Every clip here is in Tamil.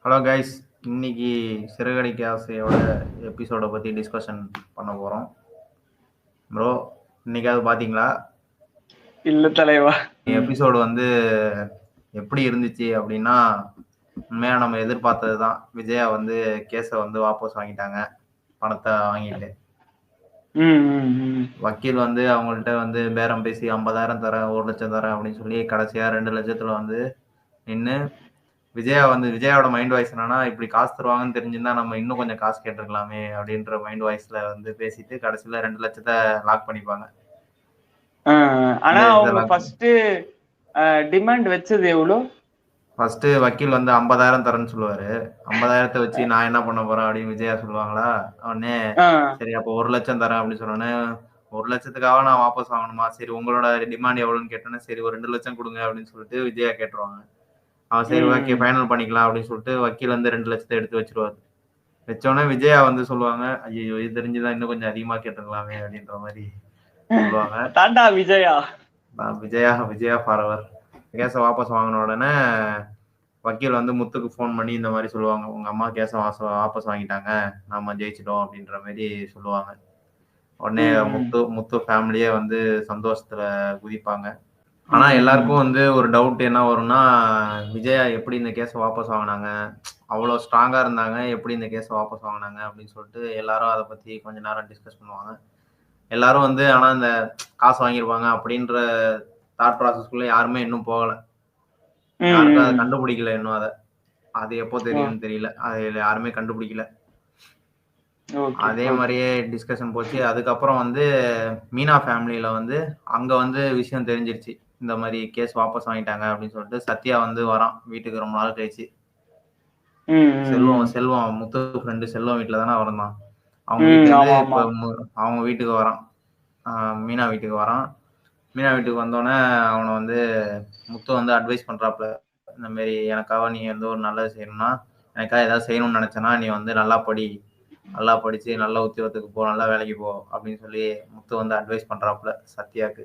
ஹலோ கைஸ், இன்னைக்கு சிறுகடிக்க ஆசையோட எபிசோட பத்தி டிஸ்கஷன் பண்ண போறோம். ப்ரோ, இன்னைக்காவது பாத்தீங்களா? இல்ல தலைவா. எபிசோடு வந்து எப்படி இருந்துச்சு அப்படின்னா, உண்மையா நம்ம எதிர்பார்த்தது தான். விஜயா வந்து கேஸை வந்து வாபஸ் வாங்கிட்டாங்க, பணத்தை வாங்கிட்டு. வக்கீல் வந்து அவங்கள்ட்ட வந்து பேரம் பேசி 50,000 தரேன், 1 லட்சம் தரேன் அப்படின்னு சொல்லி கடைசியா 2 லட்சத்துல வந்து நின்று விஜயாவோட மைண்ட் வாய்ஸ் என்னன்னா, இப்படி காசு தருவாங்கன்னு தெரிஞ்சிருந்தா நம்ம இன்னும் கொஞ்சம் காசு கேட்டிருக்கலாமே அப்படின்ற மைண்ட் வாய்ஸ்ல வந்து பேசிட்டு கடைசியில 2 லட்சத்தை லாக் பண்ணிப்பாங்க. ஆனா அவங்க ஃபர்ஸ்ட் டிமாண்ட் வச்சது எவ்வளவு? ஃபர்ஸ்ட் வக்கீல் வந்து 50,000 தரேன்னு சொல்லுவாரு. 50,000 வச்சு நான் என்ன பண்ண போறேன் அப்படின்னு விஜயா சொல்லுவாங்களா. உடனே சரி அப்போ 1 லட்சம் தரேன் அப்படின்னு சொன்னோன்னே, 1 லட்சத்துக்காக நான் வாபஸ் வாங்கணுமா, சரி உங்களோட டிமாண்ட் எவ்வளவுன்னு கேட்டோன்னே, சரி ஒரு 2 லட்சம் கொடுங்க அப்படின்னு சொல்லிட்டு விஜயா கேட்டுருவாங்க. அவன் சரி ஓகே ஃபைனல் பண்ணிக்கலாம் அப்படின்னு சொல்லிட்டு வக்கீல் வந்து 2 லட்சத்தை எடுத்து வச்சிருவாரு. வச்சோடனே விஜயா வந்து சொல்லுவாங்க, ஐயோ இது தெரிஞ்சுதான் இன்னும் கொஞ்சம் அதிகமா கேட்டுருக்கலாமே அப்படின்ற மாதிரி சொல்லுவாங்க. தாண்டா விஜயா, விஜயா ஃபார்எவர். கேஸை வாபஸ் வாங்கின உடனே வக்கீல் வந்து முத்துக்கு ஃபோன் பண்ணி இந்த மாதிரி சொல்லுவாங்க, உங்க அம்மா கேஸை வாபஸ் வாங்கிட்டாங்க, நாம ஜெயிச்சிட்டோம் அப்படின்ற மாதிரி சொல்லுவாங்க. உடனே முத்து ஃபேமிலியே வந்து சந்தோஷத்துல குதிப்பாங்க. ஆனா எல்லாருக்கும் வந்து ஒரு டவுட் என்ன வரும்னா, விஜயா எப்படி இந்த கேஸை வாபஸ் வாங்கினாங்க, அவ்வளோ ஸ்ட்ராங்கா இருந்தாங்க, எப்படி இந்த கேஸை வாபஸ் வாங்கினாங்க அப்படின்னு சொல்லிட்டு எல்லாரும் அதை பத்தி கொஞ்ச நேரம் டிஸ்கஸ் பண்ணுவாங்க. எல்லாரும் வந்து ஆனா இந்த காசு வாங்கியிருப்பாங்க அப்படின்ற தாட் ப்ராசஸ்க்குள்ள யாருமே இன்னும் போகல. யாருக்கும் அதை கண்டுபிடிக்கல இன்னும். அது எப்போ தெரியும்னு தெரியல, அது யாருமே கண்டுபிடிக்கல. அதே மாதிரியே டிஸ்கஷன் போச்சு. அதுக்கப்புறம் வந்து மீனா ஃபேமிலியில வந்து அங்க வந்து விஷயம் தெரிஞ்சிருச்சு, இந்த மாதிரி கேஸ் வாபஸ் வாங்கிட்டாங்க அப்படின்னு சொல்லிட்டு. சத்யா வந்து வரான் வீட்டுக்கு ரொம்ப நாள் கழிச்சு. செல்வம் முத்து ஃப்ரெண்டு செல்வம் வீட்டுல தானே வந்தான். அவங்க வீட்டுல இருந்து இப்ப அவங்க வீட்டுக்கு வரான், மீனா வீட்டுக்கு வரான். மீனா வீட்டுக்கு வந்தோடனே அவனை வந்து முத்து வந்து அட்வைஸ் பண்றாப்ல, இந்த மாதிரி எனக்காக நீ வந்து ஒரு நல்லது செய்யணும்னா, எனக்காக ஏதாவது செய்யணும்னு நினைச்சனா நீ வந்து நல்லா படிச்சு நல்ல உத்தியோகத்துக்கு போ, நல்லா வேலைக்கு போ அப்படின்னு சொல்லி முத்து வந்து அட்வைஸ் பண்றாப்ல சத்யாக்கு.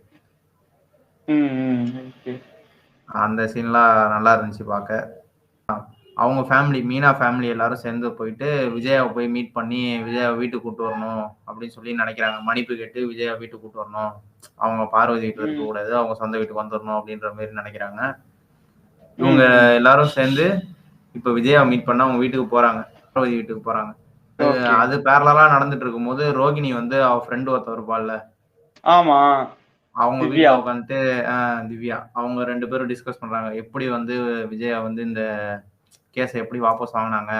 அந்த சீன்லாம் நல்லா இருந்துச்சு பார்க்க. அவங்க ஃபேமிலி மீனா ஃபேமிலி எல்லாரும் சேர்ந்து போயிட்டு விஜயாவை போய் மீட் பண்ணி விஜயாவை வீட்டுக்கு கூட்டு வரணும் அப்படின்னு சொல்லி நினைக்கிறாங்க. மன்னிப்பு கேட்டு விஜயா வீட்டுக்கு கூட்டு வரணும், அவங்க பார்வதி வீட்டுல இருக்க கூடாது, அவங்க சொந்த வீட்டுக்கு வந்துடணும் அப்படின்ற மாதிரி நினைக்கிறாங்க. இவங்க எல்லாரும் சேர்ந்து இப்ப விஜயா மீட் பண்ண அவங்க வீட்டுக்கு போறாங்க, பார்வதி வீட்டுக்கு போறாங்க. அது பேரலா நடந்துட்டு இருக்கும் போது ரோகிணி வந்து அவ ஃப்ரெண்டு ஒருத்தர் இருப்பாள்ல, அவங்க வீட்டுல உட்காந்துட்டு திவ்யா, அவங்க 2 பேரும் டிஸ்கஸ் பண்றாங்க, எப்படி வந்து விஜயா வந்து இந்த கேஸை எப்படி வாபஸ் வாங்கினாங்க,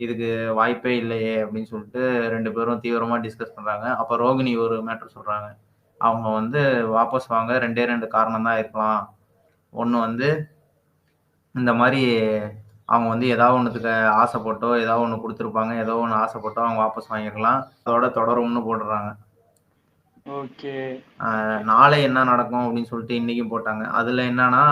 இதுக்கு வாய்ப்பே இல்லையே அப்படின்னு சொல்லிட்டு 2 பேரும் தீவிரமா டிஸ்கஸ் பண்றாங்க. அப்ப ரோகிணி ஒரு மேட்டர் சொல்றாங்க, அவங்க வந்து வாபஸ் வாங்க 2 காரணம் தான் இருக்கலாம். ஒண்ணு வந்து இந்த மாதிரி அவங்க வந்து ஏதாவது ஒண்ணுத்துக்கு ஆசைப்பட்டோ ஏதாவது ஒண்ணு கொடுத்துருப்பாங்க, ஏதோ ஒண்ணு ஆசைப்பட்டோ அவங்க வாபஸ் வாங்கிருக்கலாம், அதோட தொடரும்னு போடுறாங்க. நாளை என்ன நடக்கும் அப்படின்னு சொல்லிட்டு இன்னைக்கும் போட்டாங்க. அதுல என்னன்னா,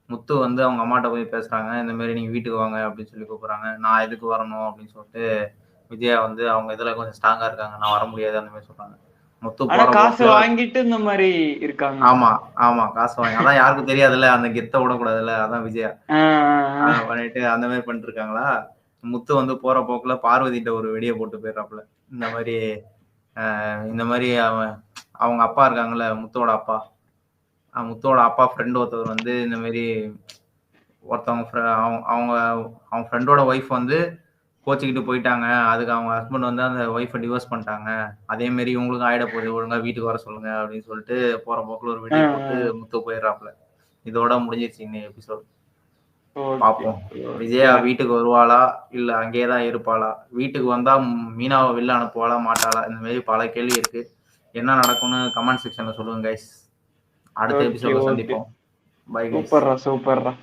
முத்து வந்து அவங்க அம்மாட்ட போய் பேசுறாங்க, இந்த மாதிரி நீங்க வீட்டுக்கு வாங்க அப்படின்னு சொல்லி கூப்பிடுறாங்க. நான் எதுக்கு வரணும் அப்படின்னு சொல்லிட்டு விஜயா வந்து அவங்க இதுல கொஞ்சம் ஸ்ட்ராங்கா இருக்காங்க, நான் வர முடியாது அந்த மாதிரி சொல்றாங்க. முத்து போற காசு வாங்கிட்டு இந்த மாதிரி இருக்காங்க. ஆமா காசு வாங்கி, அதான் யாருக்கும் தெரியாதுல்ல, அந்த கெத்த விடக்கூடாதுல்ல, அதான் விஜயா பண்ணிட்டு அந்த மாதிரி பண்ணிட்டு இருக்காங்களா. முத்து வந்து போற போக்குல பார்வதிட்ட ஒரு வெடியை போட்டு போயிடுறாப்புல. இந்த மாதிரி அவங்க அப்பா இருக்காங்கல்ல, முத்தோட அப்பா ஃப்ரெண்ட் ஒருத்தவர் வந்து இந்த மாதிரி ஒருத்தவங்க அவங்க ஃப்ரெண்டோட ஒய்ஃப் வந்து கோச்சிக்கிட்டு போயிட்டாங்க, அதுக்கு அவங்க ஹஸ்பண்ட் வந்து அந்த ஒய்ஃபை டிவோர்ஸ் பண்ணிட்டாங்க, அதே மாதிரி இவங்களுக்கும் ஆயிட போகுது, ஒழுங்கா வீட்டுக்கு வர சொல்லுங்க அப்படின்னு சொல்லிட்டு போற போக்குல ஒரு வெடியை போட்டு முத்து போயிடுறாப்புல. இதோட முடிஞ்சிருச்சு இன்னைக்கு எபிசோட். பார்ப்போம் விஜயா வீட்டுக்கு வருவாளா இல்ல அங்கேயேதான் இருப்பாளா, வீட்டுக்கு வந்தா மீனாவை வெளில அனுப்புவாளா மாட்டாளா, இந்த மாதிரி பல கேள்வி இருக்கு. என்ன நடக்கும்னு கமெண்ட் செக்ஷன்ல சொல்லுங்க கைஸ். அடுத்த எபிசோட்ல சந்திப்போம். Bye guys. சூப்பர்ரா.